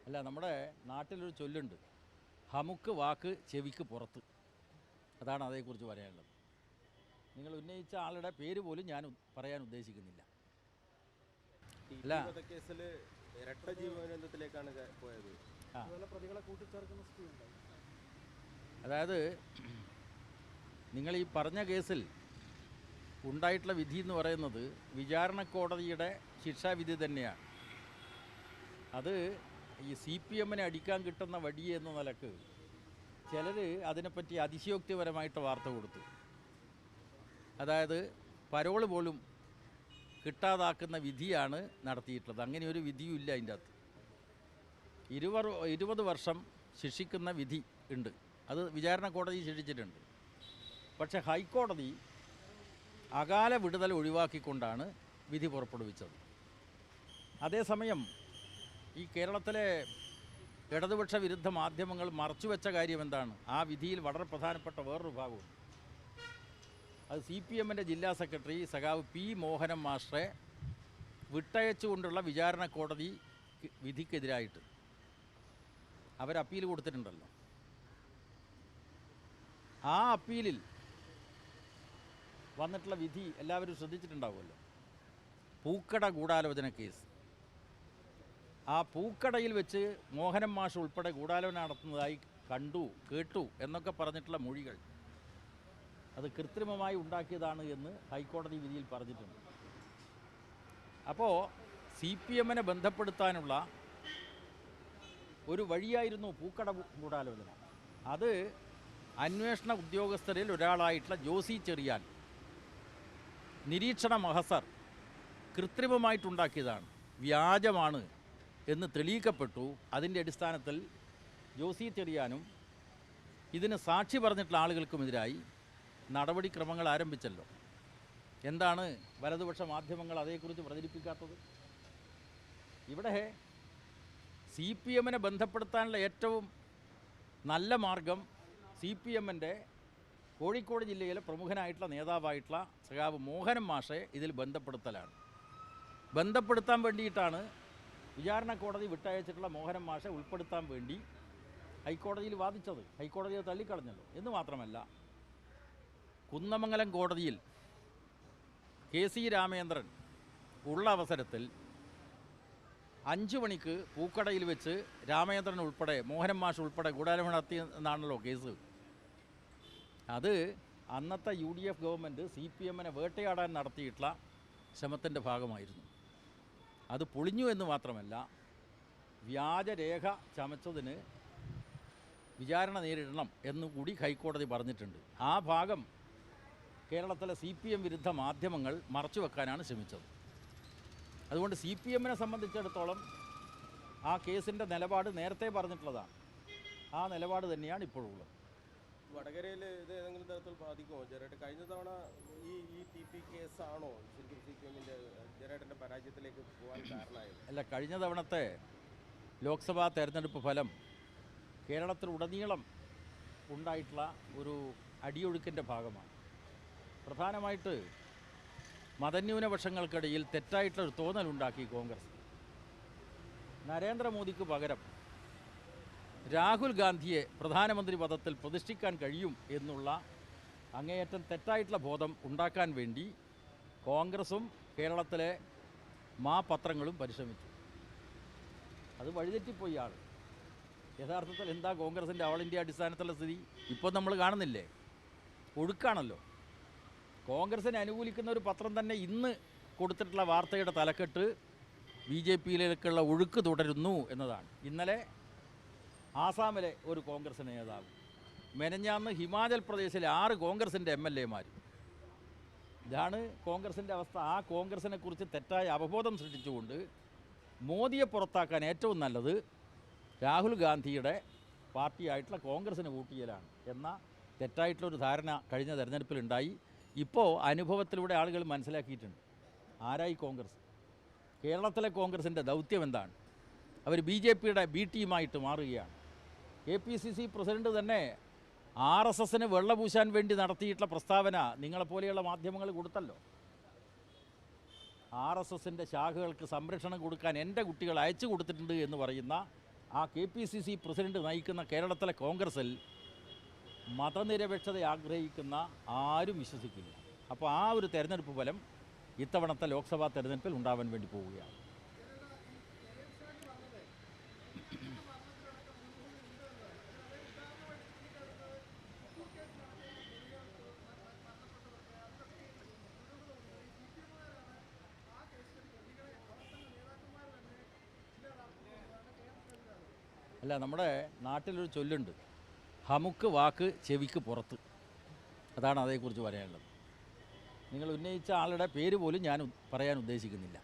അല്ല, നമ്മുടെ നാട്ടിലൊരു ചൊല്ലുണ്ട്, ഹമുക്ക് വാക്ക് ചെവിക്ക് പുറത്ത്. അതാണ് അതേക്കുറിച്ച് പറയാനുള്ളത്. നിങ്ങൾ ഉന്നയിച്ച ആളുടെ പേര് പോലും ഞാൻ പറയാൻ ഉദ്ദേശിക്കുന്നില്ല. അല്ല, കേസിൽ ഇരട്ട ജീവബന്ധത്തിലേക്കാണ് പോയത്. പ്രതികളെ കൂട്ടിച്ചേർക്കുന്ന സ്ഥിതിയുണ്ടായി. അതായത് നിങ്ങൾ ഈ പറഞ്ഞ കേസിൽ ഉണ്ടായിട്ടുള്ള വിധി എന്ന് പറയുന്നത് വിചാരണ കോടതിയുടെ ശിക്ഷാവിധി തന്നെയാണ്. അത് ഈ CPM-നെ അടിക്കാൻ കിട്ടുന്ന വടി എന്ന നിലക്ക് ചിലർ അതിനെപ്പറ്റി അതിശയോക്തിപരമായിട്ട് വാർത്ത കൊടുത്തു. അതായത് പരോള് പോലും കിട്ടാതാക്കുന്ന വിധിയാണ് നടത്തിയിട്ടുള്ളത്. അങ്ങനെ ഒരു വിധിയും ഇല്ല അതിൻ്റെ അകത്ത്. 20 വർഷം ശിക്ഷിക്കുന്ന വിധി ഉണ്ട്. അത് വിചാരണ കോടതി ശിക്ഷിച്ചിട്ടുണ്ട്. പക്ഷേ ഹൈക്കോടതി അകാല വിടുതൽ ഒഴിവാക്കിക്കൊണ്ടാണ് വിധി പുറപ്പെടുവിച്ചത്. അതേസമയം ഈ കേരളത്തിലെ ഇടതുപക്ഷ വിരുദ്ധ മാധ്യമങ്ങൾ മറച്ചുവെച്ച കാര്യം എന്താണ്? ആ വിധിയിൽ വളരെ പ്രധാനപ്പെട്ട വേറൊരു ഭാഗമുണ്ട്. അത് CPM-ൻ്റെ ജില്ലാ സെക്രട്ടറി സഖാവ് P. മോഹനൻ മാസ്റ്ററെ വിട്ടയച്ചുകൊണ്ടുള്ള വിചാരണ കോടതി വിധിക്കെതിരായിട്ട് അവർ അപ്പീൽ കൊടുത്തിട്ടുണ്ടല്ലോ. ആ അപ്പീലിൽ വന്നിട്ടുള്ള വിധി എല്ലാവരും ശ്രദ്ധിച്ചിട്ടുണ്ടാവുമല്ലോ. പൂക്കട ഗൂഢാലോചന കേസ്. ആ പൂക്കടയിൽ വെച്ച് മോഹനൻ മാഷ് ഉൾപ്പെടെ ഗൂഢാലോചന നടത്തുന്നതായി കണ്ടു, കേട്ടു എന്നൊക്കെ പറഞ്ഞിട്ടുള്ള മൊഴികൾ അത് കൃത്രിമമായി ഉണ്ടാക്കിയതാണ് എന്ന് ഹൈക്കോടതി വിധിയിൽ പറഞ്ഞിട്ടുണ്ട്. അപ്പോൾ CPM-നെ ബന്ധപ്പെടുത്താനുള്ള ഒരു വഴിയായിരുന്നു പൂക്കട ഗൂഢാലോചന. അത് അന്വേഷണ ഉദ്യോഗസ്ഥരിൽ ഒരാളായിട്ടുള്ള ജോസി ചെറിയാൻ, നിരീക്ഷണ മഹസർ കൃത്രിമമായിട്ടുണ്ടാക്കിയതാണ്, വ്യാജമാണ് എന്ന് തെളിയിക്കപ്പെട്ടു. അതിൻ്റെ അടിസ്ഥാനത്തിൽ ജോസി ചെറിയാനും ഇതിന് സാക്ഷി പറഞ്ഞിട്ടുള്ള ആളുകൾക്കുമെതിരായി നടപടിക്രമങ്ങൾ ആരംഭിച്ചല്ലോ. എന്താണ് വലതുപക്ഷ മാധ്യമങ്ങൾ അതേക്കുറിച്ച് പ്രചരിപ്പിക്കാത്തത്? ഇവിടെ CPM-നെ ബന്ധപ്പെടുത്താനുള്ള ഏറ്റവും നല്ല മാർഗം CPM-ൻ്റെ കോഴിക്കോട് ജില്ലയിലെ പ്രമുഖനായിട്ടുള്ള നേതാവായിട്ടുള്ള സഖാവ് മോഹനൻ മാഷെ ഇതിൽ ബന്ധപ്പെടുത്തലാണ്. ബന്ധപ്പെടുത്താൻ വേണ്ടിയിട്ടാണ് വിചാരണ കോടതി വിട്ടയച്ചിട്ടുള്ള മോഹനൻ മാഷെ ഉൾപ്പെടുത്താൻ വേണ്ടി ഹൈക്കോടതിയിൽ വാദിച്ചത്. ഹൈക്കോടതി അത് തള്ളിക്കളഞ്ഞല്ലോ. എന്ന് മാത്രമല്ല, കുന്നമംഗലം കോടതിയിൽ KC രാമേന്ദ്രൻ ഉള്ള അവസരത്തിൽ 5 മണിക്ക് പൂക്കടയിൽ വെച്ച് രാമേന്ദ്രൻ ഉൾപ്പെടെ മോഹനൻ മാഷ് ഉൾപ്പെടെ ഗൂഢാലോചന നടത്തി എന്നാണല്ലോ കേസ്. അത് അന്നത്തെ UDF ഗവൺമെൻറ് CPM-നെ വേട്ടയാടാൻ നടത്തിയിട്ടുള്ള ശ്രമത്തിൻ്റെ ഭാഗമായിരുന്നു. അത് പൊളിഞ്ഞു എന്ന് മാത്രമല്ല, വ്യാജരേഖ ചമച്ചതിന് വിചാരണ നേരിടണം എന്നുകൂടി ഹൈക്കോടതി പറഞ്ഞിട്ടുണ്ട്. ആ ഭാഗം കേരളത്തിലെ CPM വിരുദ്ധ മാധ്യമങ്ങൾ മറച്ചുവെക്കാനാണ് ശ്രമിച്ചത്. അതുകൊണ്ട് CPM-നെ സംബന്ധിച്ചിടത്തോളം ആ കേസിൻ്റെ നിലപാട് നേരത്തെ പറഞ്ഞിട്ടുള്ളതാണ്. ആ നിലപാട് തന്നെയാണ് ഇപ്പോഴുള്ളത്. വടകരയിൽ ഇത് ഏതെങ്കിലും തരത്തിൽ ബാധിക്കുമോ ജെറേട്ട്? കഴിഞ്ഞ തവണ ഈ TP കേസാണോ ശരിക്കും CPM-ൻ്റെ ജെറേട്ടിൻ്റെ പരാജയത്തിലേക്ക് പോകാൻ കാരണമായത്? അല്ല, കഴിഞ്ഞ തവണത്തെ ലോക്സഭാ തെരഞ്ഞെടുപ്പ് ഫലം കേരളത്തിലുടനീളം ഉണ്ടായിട്ടുള്ള ഒരു അടിയൊഴുക്കിൻ്റെ ഭാഗമാണ്. പ്രധാനമായിട്ട് മതന്യൂനപക്ഷങ്ങൾക്കിടയിൽ തെറ്റായിട്ടുള്ളൊരു തോന്നലുണ്ടാക്കി കോൺഗ്രസ്. നരേന്ദ്രമോദിക്ക് പകരം രാഹുൽ ഗാന്ധിയെ പ്രധാനമന്ത്രി പദത്തിൽ പ്രതിഷ്ഠിക്കാൻ കഴിയും എന്നുള്ള അങ്ങേയറ്റം തെറ്റായിട്ടുള്ള ബോധം ഉണ്ടാക്കാൻ വേണ്ടി കോൺഗ്രസും കേരളത്തിലെ പത്രങ്ങളും പരിശ്രമിച്ചു. അത് വഴിതെറ്റിപ്പോയി ആൾ. യഥാർത്ഥത്തിൽ എന്താ കോൺഗ്രസിൻ്റെ ഓൾ ഇന്ത്യ അടിസ്ഥാനത്തിലുള്ള സ്ഥിതി ഇപ്പോൾ നമ്മൾ കാണുന്നില്ലേ? ഒഴുക്കാണല്ലോ. കോൺഗ്രസിനെ അനുകൂലിക്കുന്ന ഒരു പത്രം തന്നെ ഇന്ന് കൊടുത്തിട്ടുള്ള വാർത്തയുടെ തലക്കെട്ട് BJP-യിലേക്കുള്ള ഒഴുക്ക് തുടരുന്നു എന്നതാണ്. ഇന്നലെ ആസാമിലെ ഒരു കോൺഗ്രസ് നേതാവ്, മെനഞ്ഞാന്ന് ഹിമാചൽ പ്രദേശിലെ 6 കോൺഗ്രസിൻ്റെ MLA-മാർ. ഇതാണ് കോൺഗ്രസിൻ്റെ അവസ്ഥ. ആ കോൺഗ്രസിനെക്കുറിച്ച് തെറ്റായ അവബോധം സൃഷ്ടിച്ചുകൊണ്ട് മോദിയെ പുറത്താക്കാൻ ഏറ്റവും നല്ലത് രാഹുൽ ഗാന്ധിയുടെ പാർട്ടിയായിട്ടുള്ള കോൺഗ്രസിന് വോട്ട് ചെയ്യലാണ് എന്ന തെറ്റായിട്ടുള്ളൊരു ധാരണ കഴിഞ്ഞ തെരഞ്ഞെടുപ്പിലുണ്ടായി. ഇപ്പോൾ അനുഭവത്തിലൂടെ ആളുകൾ മനസ്സിലാക്കിയിട്ടുണ്ട് ആരായി കോൺഗ്രസ്. കേരളത്തിലെ കോൺഗ്രസിൻ്റെ ദൗത്യം എന്താണ്? അവർ BJP-യുടെ B ടീമായിട്ട് മാറുകയാണ്. KPCC പ്രസിഡന്റ് തന്നെ RSS-ന് വെള്ളപൂശാൻ വേണ്ടി നടത്തിയിട്ടുള്ള പ്രസ്താവന നിങ്ങളെപ്പോലെയുള്ള മാധ്യമങ്ങൾ കൊടുത്തല്ലോ. RSS-ൻ്റെ ശാഖകൾക്ക് സംരക്ഷണം കൊടുക്കാൻ എൻ്റെ കുട്ടികൾ അയച്ചു കൊടുത്തിട്ടുണ്ട് എന്ന് പറയുന്ന ആ KPCC പ്രസിഡന്റ് നയിക്കുന്ന കേരളത്തിലെ കോൺഗ്രസിൽ മതനിരപേക്ഷത ആഗ്രഹിക്കുന്ന ആരും വിശ്വസിക്കില്ല. അപ്പോൾ ആ ഒരു തെരഞ്ഞെടുപ്പ് ഫലം ഇത്തവണത്തെ ലോക്സഭാ തെരഞ്ഞെടുപ്പിൽ ഉണ്ടാവാൻ വേണ്ടി പോവുകയാണ്. അല്ല, നമ്മുടെ നാട്ടിലൊരു ചൊല്ലുണ്ട്, ഹമുക്ക് വാക്ക് ചെവിക്ക് പുറത്ത്. അതാണ് അതേക്കുറിച്ച് പറയാനുള്ളത്. നിങ്ങൾ ഉന്നയിച്ച ആളുടെ പേര് പോലും ഞാൻ പറയാൻ ഉദ്ദേശിക്കുന്നില്ല.